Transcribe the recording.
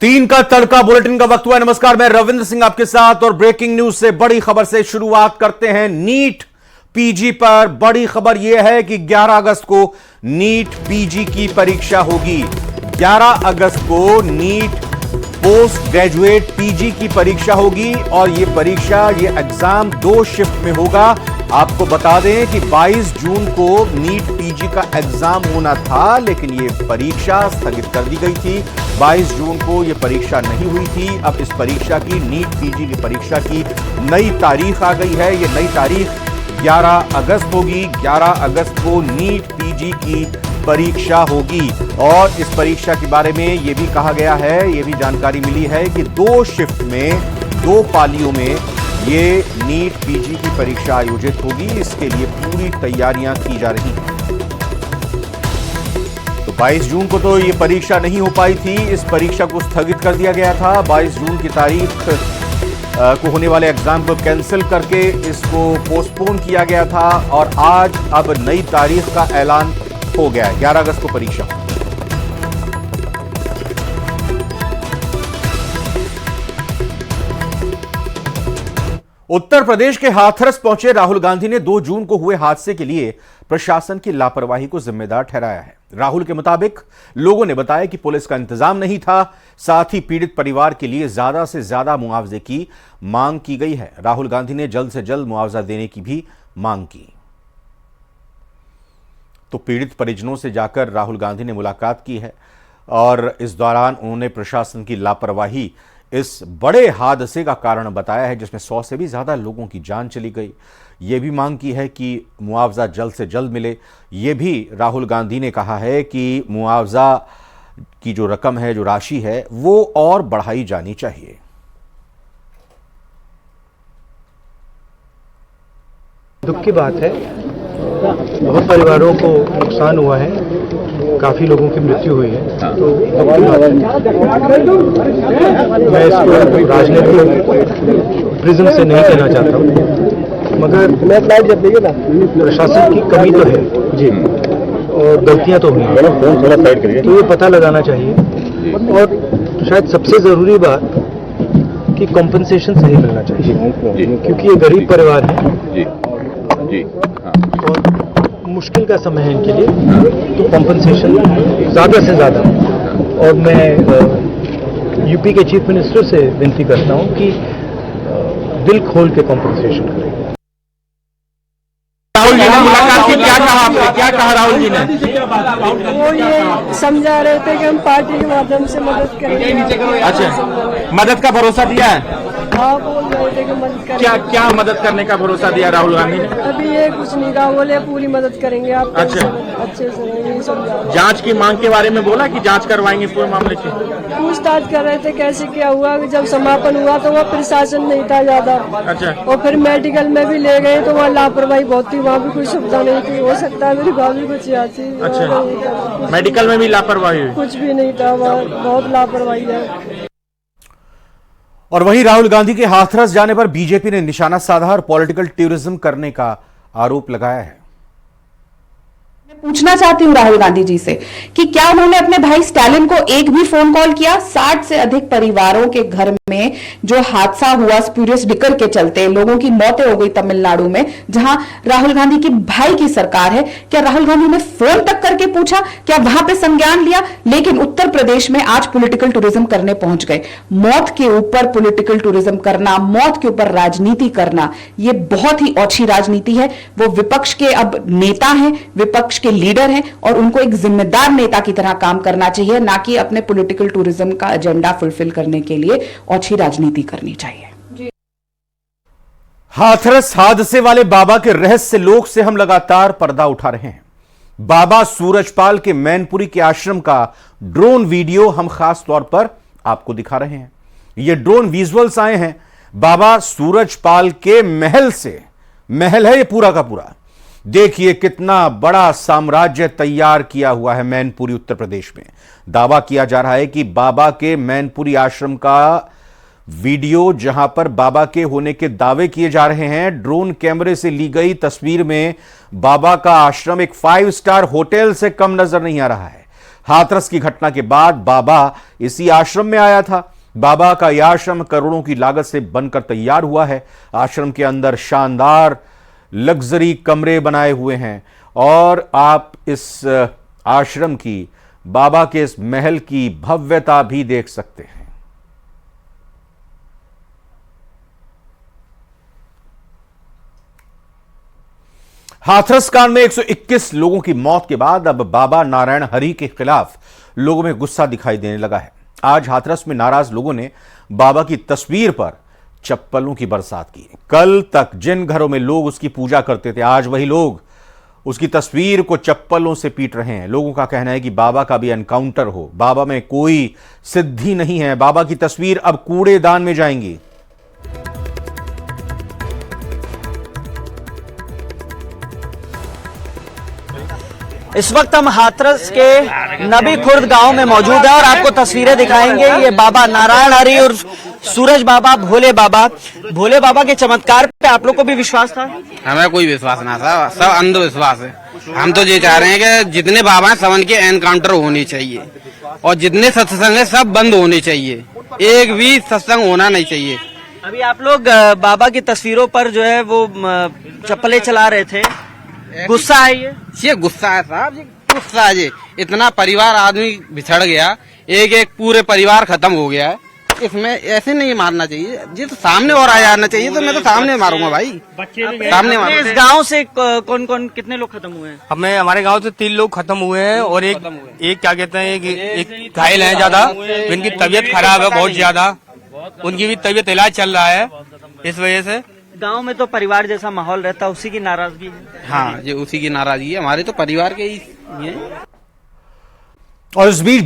3 का तड़का बुलेटिन का वक्त हुआ है। नमस्कार, मैं रविंद्र सिंह आपके साथ और ब्रेकिंग न्यूज से बड़ी खबर से शुरुआत करते हैं। नीट पीजी पर बड़ी खबर यह है कि 11 अगस्त को नीट पीजी की परीक्षा होगी। 11 अगस्त को नीट पोस्ट ग्रेजुएट पीजी की परीक्षा होगी और यह परीक्षा, यह एग्जाम 2 शिफ्ट में होगा। आपको बता दें कि 22 जून को नीट पीजी का एग्जाम होना था, लेकिन यह परीक्षा स्थगित कर दी गई थी। 22 जून को यह परीक्षा नहीं हुई थी। अब इस परीक्षा की, नीट पीजी की परीक्षा की नई तारीख आ गई है। यह नई तारीख 11 अगस्त होगी। 11 अगस्त को नीट पीजी की परीक्षा होगी और इस परीक्षा के बारे में यह भी कहा गया है, यह भी जानकारी मिली है कि 2 शिफ्ट में, 2 पालियों में ये नीट पीजी की परीक्षा आयोजित होगी। इसके लिए पूरी तैयारियां की जा रही हैं। तो 22 जून को तो ये परीक्षा नहीं हो पाई थी, इस परीक्षा को स्थगित कर दिया गया था। 22 जून की तारीख को होने वाले एग्जाम को कैंसिल करके इसको पोस्टपोन किया गया था और आज अब नई तारीख का ऐलान हो गया है। 11 अगस्त को परीक्षा। उत्तर प्रदेश के हाथरस पहुंचे राहुल गांधी ने 2 जून को हुए हादसे के लिए प्रशासन की लापरवाही को जिम्मेदार ठहराया है। राहुल के मुताबिक लोगों ने बताया कि पुलिस का इंतजाम नहीं था, साथ ही पीड़ित परिवार के लिए ज्यादा से ज्यादा मुआवजे की मांग की गई है। राहुल गांधी ने जल्द से जल्द मुआवजा देने की भी मांग की। तो पीड़ित परिजनों से जाकर राहुल गांधी ने मुलाकात की है और इस दौरान उन्होंने प्रशासन की लापरवाही इस बड़े हादसे का कारण बताया है, जिसमें 100 से भी ज्यादा लोगों की जान चली गई। यह भी मांग की है कि मुआवजा जल्द से जल्द मिले। यह भी राहुल गांधी ने कहा है कि मुआवजा की जो रकम है, जो राशि है, वो और बढ़ाई जानी चाहिए। दुख की बात है, बहुत परिवारों को नुकसान हुआ है, काफी लोगों की मृत्यु हुई है। तो मैं इसको राजनीतिक प्रिज्म से नहीं कहना चाहता हूँ, मगर प्रशासन की कमी तो है जी और गलतियां तो हुई हैं, तो ये पता लगाना चाहिए। और शायद सबसे जरूरी बात कि कॉम्पनसेशन सही मिलना चाहिए, क्योंकि ये गरीब परिवार है और मुश्किल का समय है इनके लिए, तो कॉम्पनसेशन ज़्यादा से ज़्यादा। और मैं यूपी के चीफ मिनिस्टर से विनती करता हूं कि दिल खोल के कॉम्पनसेशन करें। राहुल जी ने मुलाकात की, क्या कहा आपने, क्या कहा राहुल जी ने? वो ये समझा रहे थे कि हम पार्टी के माध्यम से मदद करेंगे। अच्छा, मदद का भरोसा दिया है? हाँ, बोल रहे थे कि मदद करेंगे। क्या मदद करने का भरोसा दिया राहुल गांधी ने? अभी ये कुछ नहीं कहा, बोले पूरी मदद करेंगे आप। अच्छा, अच्छे से यही समझा। जांच की मांग के बारे में बोला कि जांच करवाएंगे पूरे मामले की? पूछताछ कर रहे थे कैसे क्या हुआ। जब समापन हुआ तो वहाँ प्रशासन नहीं था ज्यादा। अच्छा, और फिर मेडिकल में भी ले गए तो वहाँ लापरवाही बहुत थी, वहाँ भी कोई सुविधा नहीं थी। हो सकता है मेरी भाभी कुछ याद थी। अच्छा, मेडिकल में भी लापरवाही हुई? कुछ भी नहीं था, वहाँ बहुत लापरवाही है। और वहीं राहुल गांधी के हाथरस जाने पर बीजेपी ने निशाना साधा और पॉलिटिकल टूरिज्म करने का आरोप लगाया है। पूछना चाहती हूँ राहुल गांधी जी से कि क्या उन्होंने अपने भाई स्टालिन को एक भी फोन कॉल किया? 60 से अधिक परिवारों के घर में जो हादसा हुआ स्पूरियस डिकर के चलते, लोगों की मौतें हो गई तमिलनाडु में, जहां राहुल गांधी की भाई की सरकार है, क्या राहुल गांधी ने फोन तक करके पूछा? क्या वहां पे संज्ञान लिया? लेकिन उत्तर प्रदेश में आज पॉलिटिकल टूरिज्म करने पहुंच गए। मौत के ऊपर पॉलिटिकल टूरिज्म करना, मौत के ऊपर राजनीति करना, यह बहुत ही ओछी राजनीति है। वो विपक्ष के अब नेता हैं, विपक्ष के लीडर हैं और उनको एक जिम्मेदार नेता की तरह काम करना चाहिए, ना कि अपने पॉलिटिकल टूरिज्म का एजेंडा फुलफिल करने के लिए अच्छी राजनीति करनी चाहिए। हाथरस हादसे वाले बाबा के रहस्य लोक से हम लगातार पर्दा उठा रहे हैं। बाबा सूरजपाल के मैनपुरी के आश्रम का ड्रोन वीडियो हम खास तौर पर आपको दिखा रहे हैं। यह ड्रोन विजुअल्स आए हैं बाबा सूरजपाल के महल से। महल है यह पूरा का पूरा। देखिए कितना बड़ा साम्राज्य तैयार किया हुआ है मैनपुरी उत्तर प्रदेश में। दावा किया जा रहा है कि बाबा के मैनपुरी आश्रम का वीडियो, जहां पर बाबा के होने के दावे किए जा रहे हैं, ड्रोन कैमरे से ली गई तस्वीर में बाबा का आश्रम एक 5 स्टार होटल से कम नजर नहीं आ रहा है। हाथरस की घटना के बाद बाबा इसी आश्रम में आया था। बाबा का यह आश्रम करोड़ों की लागत से बनकर तैयार हुआ है। आश्रम के अंदर शानदार लग्जरी कमरे बनाए हुए हैं और आप इस आश्रम की, बाबा के इस महल की भव्यता भी देख सकते हैं। हाथरस कांड में 121 लोगों की मौत के बाद अब बाबा नारायण हरि के खिलाफ लोगों में गुस्सा दिखाई देने लगा है। आज हाथरस में नाराज लोगों ने बाबा की तस्वीर पर चप्पलों की बरसात की। कल तक जिन घरों में लोग उसकी पूजा करते थे, आज वही लोग उसकी तस्वीर को चप्पलों से पीट रहे हैं। लोगों का कहना है कि बाबा का भी एनकाउंटर हो, बाबा में कोई सिद्धि नहीं है, बाबा की तस्वीर अब कूड़ेदान में जाएंगी। इस वक्त हम हाथरस के नबी खुर्द गांव में मौजूद है और आपको तस्वीरें दिखाएंगे। ये बाबा नारायण हरि और सूरज बाबा, भोले बाबा के चमत्कार पे आप लोग को भी विश्वास था? हमें कोई विश्वास ना था, सब अंधविश्वास है। हम तो ये चाह रहे हैं कि जितने बाबा हैं सब उनके एनकाउंटर होनी चाहिए और जितने सत्संग है सब बंद होने चाहिए, एक भी सत्संग होना नहीं चाहिए। अभी आप लोग बाबा की तस्वीरों पर जो है वो चप्पलें चला रहे थे, गुस्सा है? ये गुस्सा है साहब, ये गुस्सा है। ये इतना परिवार आदमी बिछड़ गया, एक एक पूरे परिवार खत्म हो गया है। इसमें ऐसे नहीं मारना चाहिए, ये तो सामने और आ जाना चाहिए। तो मैं तो सामने मारूंगा भाई, सामने मारूंगा। इस गांव से कौन कितने लोग खत्म हुए हैं? हमारे गांव से 3 लोग खत्म हुए हैं और एक क्या कहते हैं, एक घायल है ज्यादा, जिनकी तबीयत खराब है बहुत ज्यादा, उनकी भी तबीयत इलाज चल रहा है। इस वजह से गांव में तो परिवार जैसा माहौल रहता है, उसी की नाराजगी है। हाँ, ये उसी की नाराजगी है, हमारे तो परिवार के ही है। और इस बीच